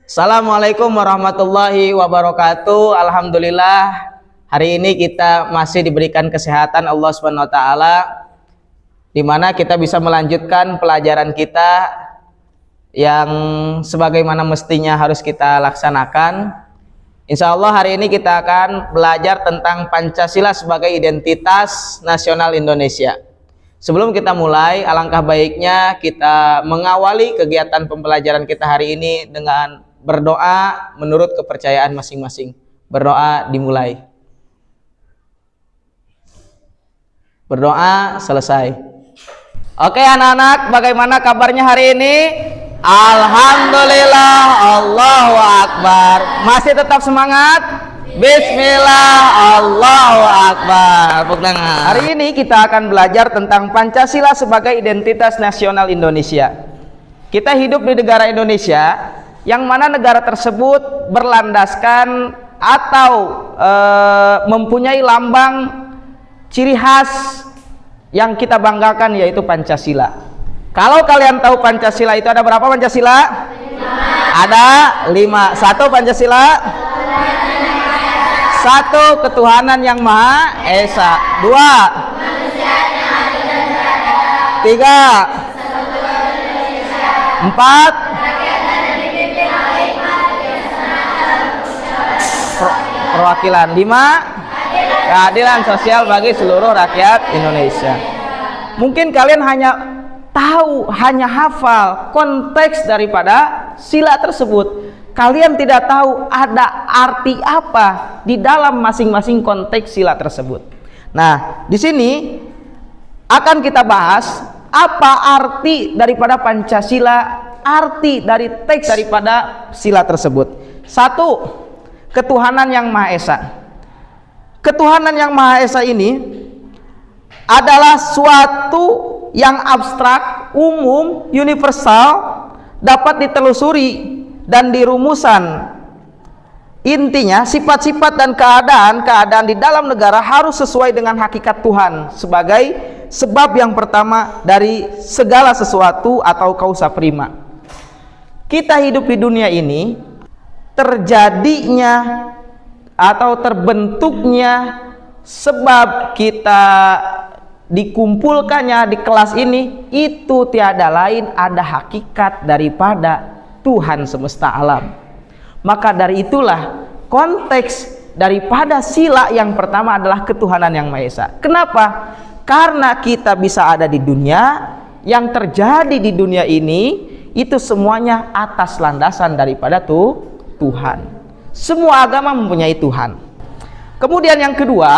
Assalamualaikum warahmatullahi wabarakatuh. Alhamdulillah, hari ini kita masih diberikan kesehatan Allah Subhanahu wa taala, di mana kita bisa melanjutkan pelajaran kita yang sebagaimana mestinya harus kita laksanakan. Insya Allah hari ini kita akan belajar tentang Pancasila sebagai identitas nasional Indonesia. Sebelum kita mulai, alangkah baiknya kita mengawali kegiatan pembelajaran kita hari ini dengan berdoa menurut kepercayaan masing-masing. Berdoa dimulai. Berdoa selesai. Oke anak-anak, bagaimana kabarnya hari ini? Alhamdulillah, Allahu Akbar. Masih tetap semangat? Bismillah, Allahu Akbar. Hari ini kita akan belajar tentang Pancasila sebagai identitas nasional Indonesia. Kita hidup di negara Indonesia, yang mana negara tersebut berlandaskan atau mempunyai lambang ciri khas yang kita banggakan, yaitu Pancasila. Kalau kalian tahu Pancasila itu ada berapa Pancasila? 5. Ada 5. 1 Pancasila. 1 ketuhanan yang Maha Esa. 2 3 4 perwakilan. 5 keadilan sosial bagi seluruh rakyat Indonesia. Mungkin kalian hanya tahu, hanya hafal konteks daripada sila tersebut. Kalian tidak tahu ada arti apa di dalam masing-masing konteks sila tersebut. Nah, di sini akan kita bahas apa arti daripada Pancasila, arti dari teks daripada sila tersebut. 1. Ketuhanan yang Maha Esa. Ketuhanan yang Maha Esa ini adalah suatu yang abstrak, umum, universal, dapat ditelusuri dan dirumusan. Intinya, sifat-sifat dan keadaan di dalam negara harus sesuai dengan hakikat Tuhan sebagai sebab yang pertama dari segala sesuatu atau causa prima. Kita hidup di dunia ini, terjadinya atau terbentuknya sebab kita dikumpulkannya di kelas ini, itu tiada lain ada hakikat daripada Tuhan semesta alam. Maka dari itulah konteks daripada sila yang pertama adalah ketuhanan yang Maha Esa. Kenapa? Karena kita bisa ada di dunia, yang terjadi di dunia ini itu semuanya atas landasan daripada Tuhan. Semua agama mempunyai Tuhan. Kemudian yang kedua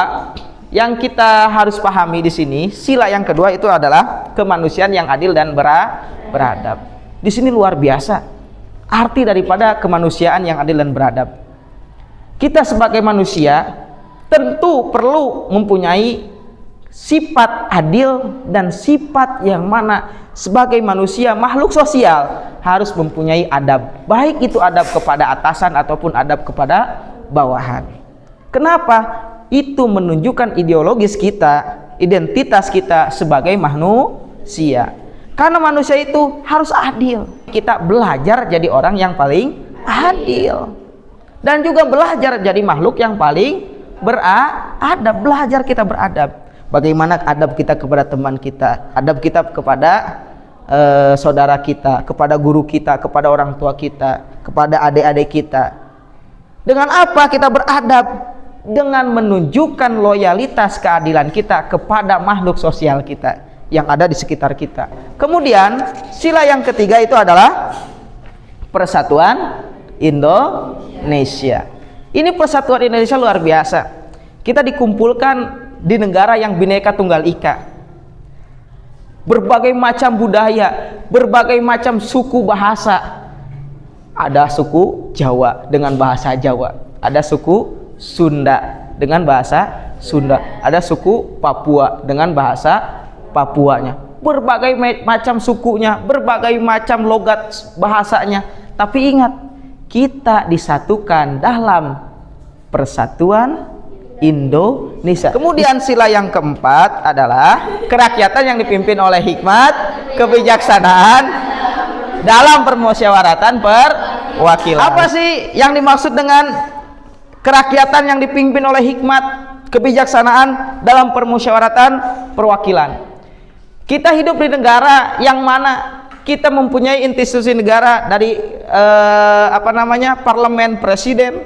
yang kita harus pahami di sini, sila yang kedua itu adalah kemanusiaan yang adil dan beradab. Di sini luar biasa arti daripada kemanusiaan yang adil dan beradab. Kita sebagai manusia tentu perlu mempunyai sifat adil dan sifat yang mana sebagai manusia makhluk sosial harus mempunyai adab, baik itu adab kepada atasan ataupun adab kepada bawahan. Kenapa? Itu menunjukkan ideologis kita, identitas kita sebagai manusia. Karena manusia itu harus adil. Kita belajar jadi orang yang paling adil, dan juga belajar jadi makhluk yang paling beradab. Belajar kita beradab. Bagaimana adab kita kepada teman kita, adab kita kepada saudara kita, kepada guru kita, kepada orang tua kita, kepada adik-adik kita. Dengan apa kita beradab? Dengan menunjukkan loyalitas keadilan kita kepada makhluk sosial kita yang ada di sekitar kita. Kemudian sila yang ketiga itu adalah persatuan Indonesia. Ini persatuan Indonesia luar biasa. Kita dikumpulkan di negara yang Bhinneka Tunggal Ika. Berbagai macam budaya, berbagai macam suku bahasa. Ada suku Jawa dengan bahasa Jawa, ada suku Sunda dengan bahasa Sunda, ada suku Papua dengan bahasa Papuanya. Berbagai macam sukunya, berbagai macam logat bahasanya. Tapi ingat, kita disatukan dalam persatuan Indonesia. Kemudian sila yang keempat adalah kerakyatan yang dipimpin oleh hikmat, kebijaksanaan dalam permusyawaratan perwakilan. Apa sih yang dimaksud dengan kerakyatan yang dipimpin oleh hikmat kebijaksanaan dalam permusyawaratan perwakilan? Kita hidup di negara yang mana kita mempunyai institusi negara dari parlemen, presiden,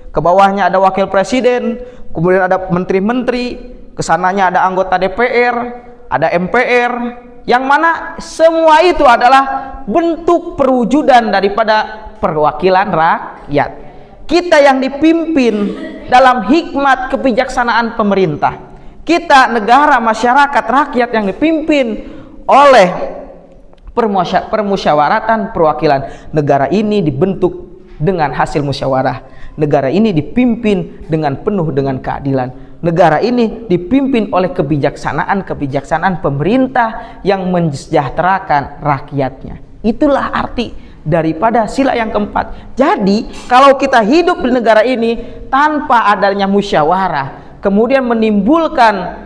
ke bawahnya ada wakil presiden, kemudian ada menteri-menteri, kesananya ada anggota DPR, ada MPR, yang mana semua itu adalah bentuk perwujudan daripada perwakilan rakyat. Kita yang dipimpin dalam hikmat kebijaksanaan pemerintah, kita negara, masyarakat, rakyat yang dipimpin oleh permusyawaratan perwakilan. Negara ini dibentuk dengan hasil musyawarah. Negara ini dipimpin dengan penuh dengan keadilan. Negara ini dipimpin oleh kebijaksanaan pemerintah yang mensejahterakan rakyatnya. Itulah arti daripada sila yang keempat. Jadi kalau kita hidup di negara ini tanpa adanya musyawarah, kemudian menimbulkan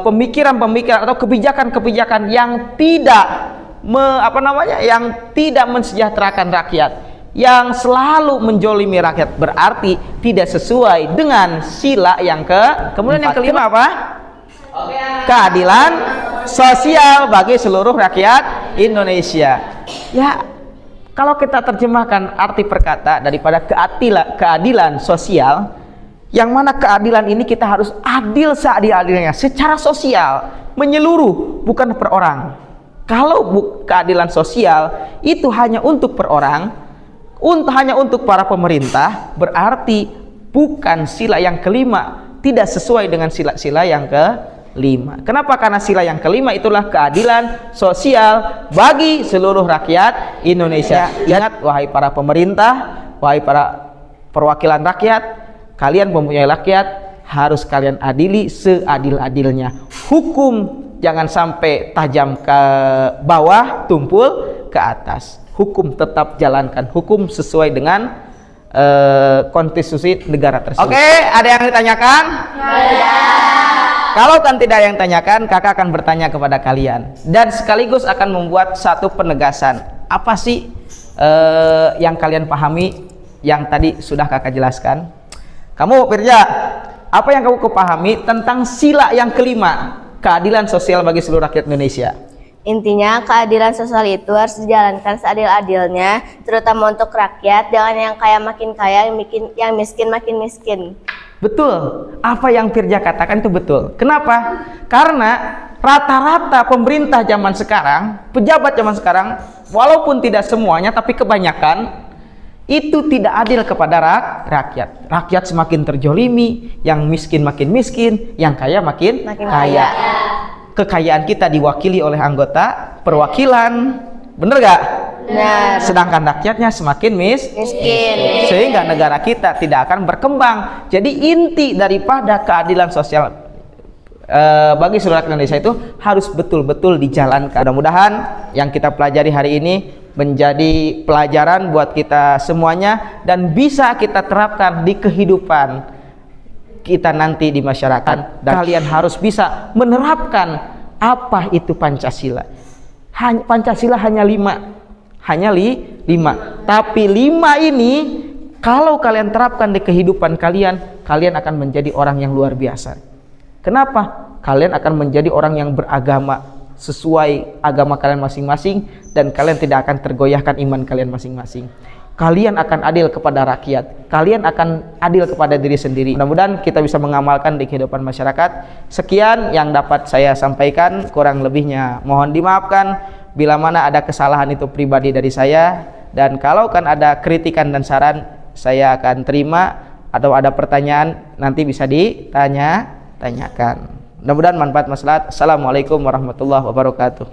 pemikiran-pemikiran atau kebijakan-kebijakan yang tidak mensejahterakan rakyat, yang selalu menjolimi rakyat, berarti tidak sesuai dengan sila yang kemudian yang kelima apa? Keadilan sosial bagi seluruh rakyat Indonesia. Ya, kalau kita terjemahkan arti perkata daripada keadilan sosial, yang mana keadilan ini kita harus adil seadil-adilnya secara sosial, menyeluruh, bukan per orang. Kalau keadilan sosial itu hanya untuk per orang, hanya untuk para pemerintah, berarti bukan sila yang kelima, tidak sesuai dengan sila-sila yang kelima. Kenapa? Karena sila yang kelima itulah keadilan sosial bagi seluruh rakyat Indonesia. Ingat, wahai para pemerintah, wahai para perwakilan rakyat, kalian mempunyai rakyat, harus kalian adili seadil-adilnya. Hukum jangan sampai tajam ke bawah, tumpul ke atas. Hukum tetap jalankan, hukum sesuai dengan konstitusi negara tersebut. Oke, ada yang ditanyakan? Ya. Kalau kan tidak ada yang tanyakan, kakak akan bertanya kepada kalian dan sekaligus akan membuat satu penegasan. Apa sih yang kalian pahami yang tadi sudah kakak jelaskan? Kamu Firja, apa yang kamu kepahami tentang sila yang kelima, keadilan sosial bagi seluruh rakyat Indonesia? Intinya keadilan sosial itu harus dijalankan seadil-adilnya, terutama untuk rakyat, jangan yang kaya makin kaya, yang miskin makin miskin. Betul, apa yang Firja katakan itu betul. Kenapa? Karena rata-rata pemerintah zaman sekarang, pejabat zaman sekarang, walaupun tidak semuanya tapi kebanyakan, itu tidak adil kepada rakyat. Rakyat semakin terjolimi, yang miskin makin miskin, yang kaya makin kaya. Kekayaan kita diwakili oleh anggota perwakilan, bener gak? Benar. Sedangkan rakyatnya semakin miskin, sehingga negara kita tidak akan berkembang. Jadi inti daripada keadilan sosial bagi seluruh rakyat Indonesia itu harus betul-betul dijalankan. Mudah-mudahan yang kita pelajari hari ini menjadi pelajaran buat kita semuanya dan bisa kita terapkan di kehidupan kita nanti di masyarakat. Dan kalian harus bisa menerapkan apa itu Pancasila. Pancasila hanya 5, tapi 5 ini kalau kalian terapkan di kehidupan kalian, kalian akan menjadi orang yang luar biasa. Kenapa? Kalian akan menjadi orang yang beragama sesuai agama kalian masing-masing, dan kalian tidak akan tergoyahkan iman kalian masing-masing. Kalian akan adil kepada rakyat, kalian akan adil kepada diri sendiri. Mudah-mudahan kita bisa mengamalkan di kehidupan masyarakat. Sekian yang dapat saya sampaikan, kurang lebihnya mohon dimaafkan. Bila mana ada kesalahan itu pribadi dari saya, dan kalau kan ada kritikan dan saran, saya akan terima. Atau ada pertanyaan, nanti bisa ditanyakan. Mudah-mudahan manfaat maslahat. Assalamualaikum warahmatullahi wabarakatuh.